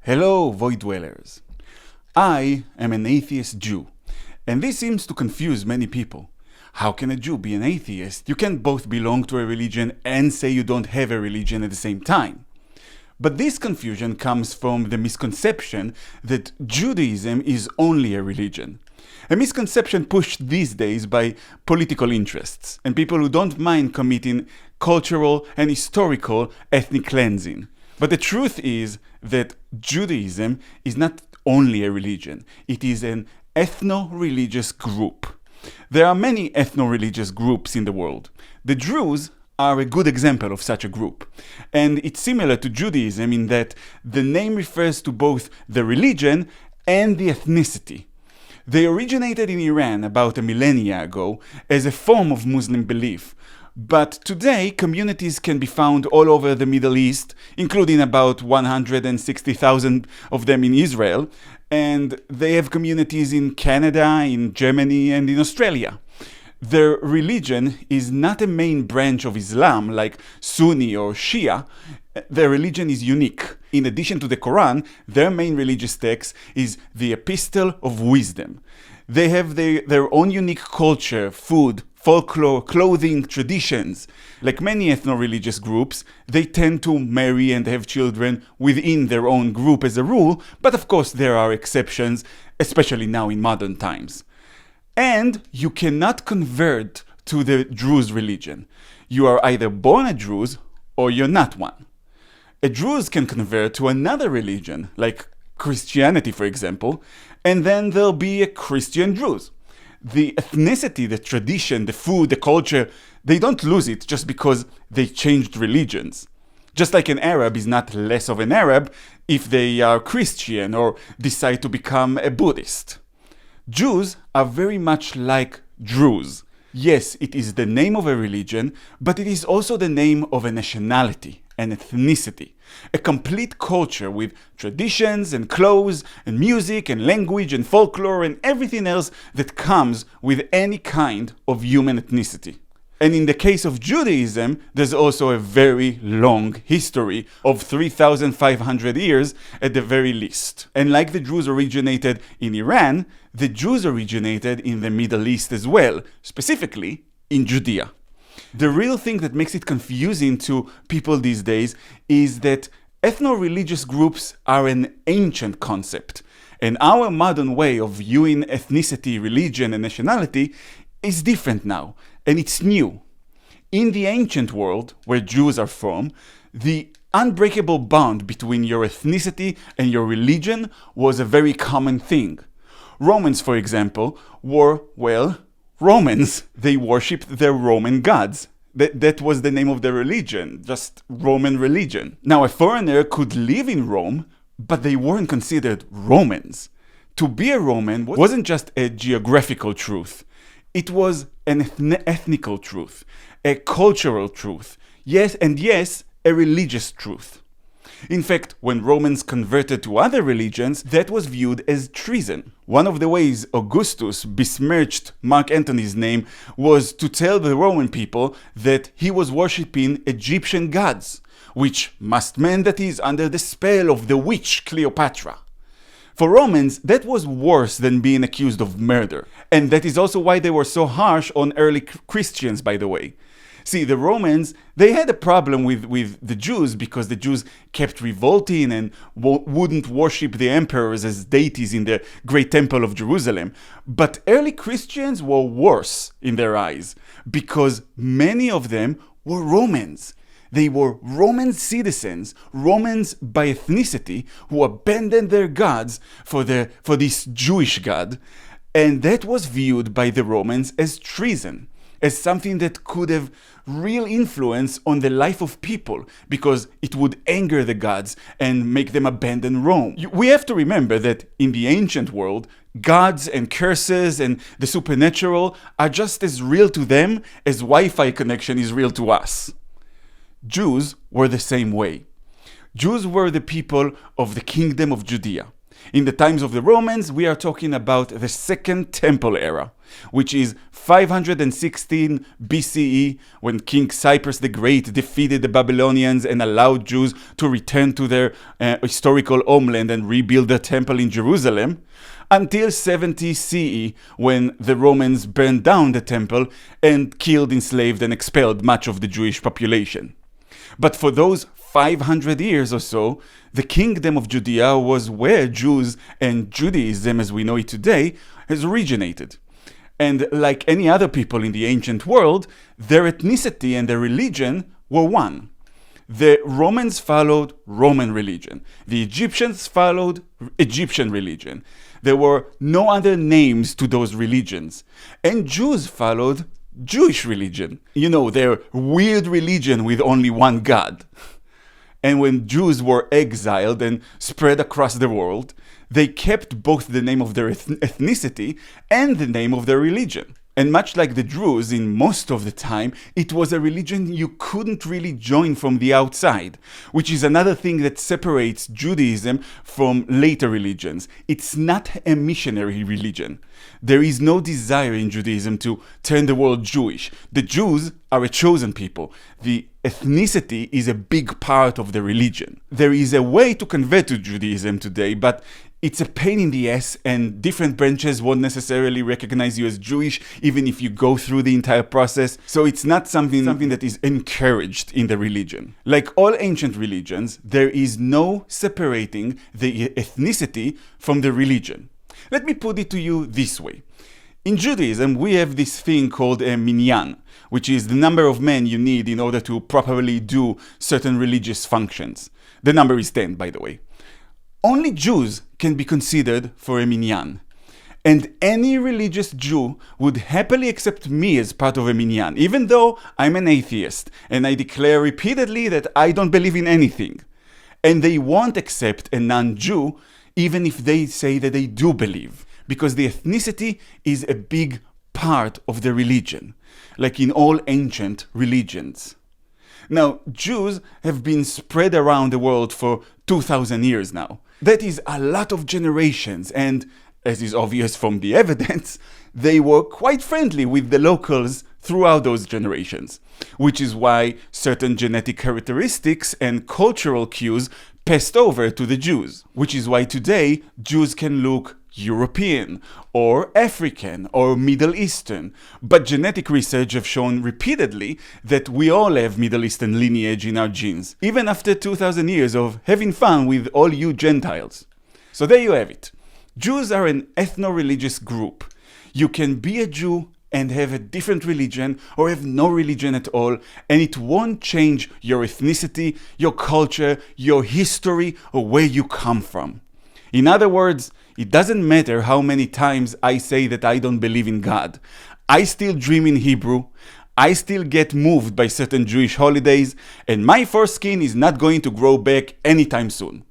Hello, void dwellers. I am an atheist Jew, and this seems to confuse many people. How can a Jew be an atheist? You can't both belong to a religion and say you don't have a religion at the same time. But this confusion comes from the misconception that Judaism is only a religion. A misconception pushed these days by political interests and people who don't mind committing cultural and historical ethnic cleansing. But the truth is that Judaism is not only a religion, it is an ethno-religious group. There are many ethno-religious groups in the world. The Druze are a good example of such a group. And it's similar to Judaism in that the name refers to both the religion and the ethnicity. They originated in Iran about a millennia ago as a form of Muslim belief. But today, communities can be found all over the Middle East, including about 160,000 of them in Israel, and they have communities in Canada, in Germany, and in Australia. Their religion is not a main branch of Islam like Sunni or Shia. Their religion is unique. In addition to the Quran, their main religious text is the Epistle of Wisdom. They have their own unique culture, food, folklore, clothing, traditions. Like many ethno-religious groups, they tend to marry and have children within their own group as a rule, but of course there are exceptions, especially now in modern times. And you cannot convert to the Druze religion. You are either born a Druze or you're not one. A Druze can convert to another religion, like Christianity for example, and then there'll be a Christian Druze. The ethnicity, the tradition, the food, the culture, they don't lose it just because they changed religions. Just like an Arab is not less of an Arab if they are Christian or decide to become a Buddhist. Jews are very much like Druze. Yes, it is the name of a religion, but it is also the name of a nationality, an ethnicity, a complete culture with traditions and clothes and music and language and folklore and everything else that comes with any kind of human ethnicity. And in the case of Judaism, there's also a very long history of 3,500 years at the very least. And like the Druze originated in Iran, the Jews originated in the Middle East as well, specifically in Judea. The real thing that makes it confusing to people these days is that ethno-religious groups are an ancient concept, and our modern way of viewing ethnicity, religion, and nationality is different now, and it's new. In the ancient world, where Jews are from, the unbreakable bond between your ethnicity and your religion was a very common thing. Romans, for example, were, Romans. They worshipped their Roman gods. That was the name of their religion, just Roman religion. Now, a foreigner could live in Rome, but they weren't considered Romans. To be a Roman wasn't just a geographical truth. It was an ethnical truth, a cultural truth, yes, a religious truth. In fact, when Romans converted to other religions, that was viewed as treason. One of the ways Augustus besmirched Mark Antony's name was to tell the Roman people that he was worshipping Egyptian gods, which must mean that he is under the spell of the witch Cleopatra. For Romans, that was worse than being accused of murder. And that is also why they were so harsh on early Christians, by the way. See, the Romans, they had a problem with the Jews because the Jews kept revolting and wouldn't worship the emperors as deities in the great temple of Jerusalem. But early Christians were worse in their eyes because many of them were Romans. They were Roman citizens, Romans by ethnicity, who abandoned their gods for this Jewish god. And that was viewed by the Romans as treason, as something that could have real influence on the life of people, because it would anger the gods and make them abandon Rome. We have to remember that in the ancient world, gods and curses and the supernatural are just as real to them as Wi-Fi connection is real to us. Jews were the same way. Jews were the people of the kingdom of Judea. In the times of the Romans, we are talking about the Second Temple era, which is 516 BCE, when King Cyrus the Great defeated the Babylonians and allowed Jews to return to their historical homeland and rebuild the temple in Jerusalem, until 70 CE, when the Romans burned down the temple and killed, enslaved, and expelled much of the Jewish population. But for those 500 years or so, the kingdom of Judea was where Jews and Judaism as we know it today has originated. And like any other people in the ancient world, their ethnicity and their religion were one. The Romans followed Roman religion. The Egyptians followed Egyptian religion. There were no other names to those religions. And Jews followed Jewish religion. You know, their weird religion with only one God. And when Jews were exiled and spread across the world, they kept both the name of their ethnicity and the name of their religion. And much like the Druze, in most of the time, it was a religion you couldn't really join from the outside, which is another thing that separates Judaism from later religions. It's not a missionary religion. There is no desire in Judaism to turn the world Jewish. The Jews are a chosen people. The ethnicity is a big part of the religion. There is a way to convert to Judaism today, but it's a pain in the ass, and different branches won't necessarily recognize you as Jewish even if you go through the entire process. So it's not something that is encouraged in the religion. Like all ancient religions, there is no separating the ethnicity from the religion. Let me put it to you this way. In Judaism, we have this thing called a minyan, which is the number of men you need in order to properly do certain religious functions. The number is 10, by the way. Only Jews can be considered for a minyan. And any religious Jew would happily accept me as part of a minyan, even though I'm an atheist and I declare repeatedly that I don't believe in anything. And they won't accept a non-Jew even if they say that they do believe, because the ethnicity is a big part of the religion, like in all ancient religions. Now, Jews have been spread around the world for 2,000 years now. That is a lot of generations, and as is obvious from the evidence, they were quite friendly with the locals throughout those generations, which is why certain genetic characteristics and cultural cues passed over to the Jews, which is why today Jews can look European or African or Middle Eastern, but genetic research have shown repeatedly that we all have Middle Eastern lineage in our genes, even after 2,000 years of having fun with all you Gentiles. So there you have it. Jews are an ethno-religious group. You can be a Jew and have a different religion or have no religion at all, and it won't change your ethnicity, your culture, your history, or where you come from. In other words, it doesn't matter how many times I say that I don't believe in God. I still dream in Hebrew, I still get moved by certain Jewish holidays, and my foreskin is not going to grow back anytime soon.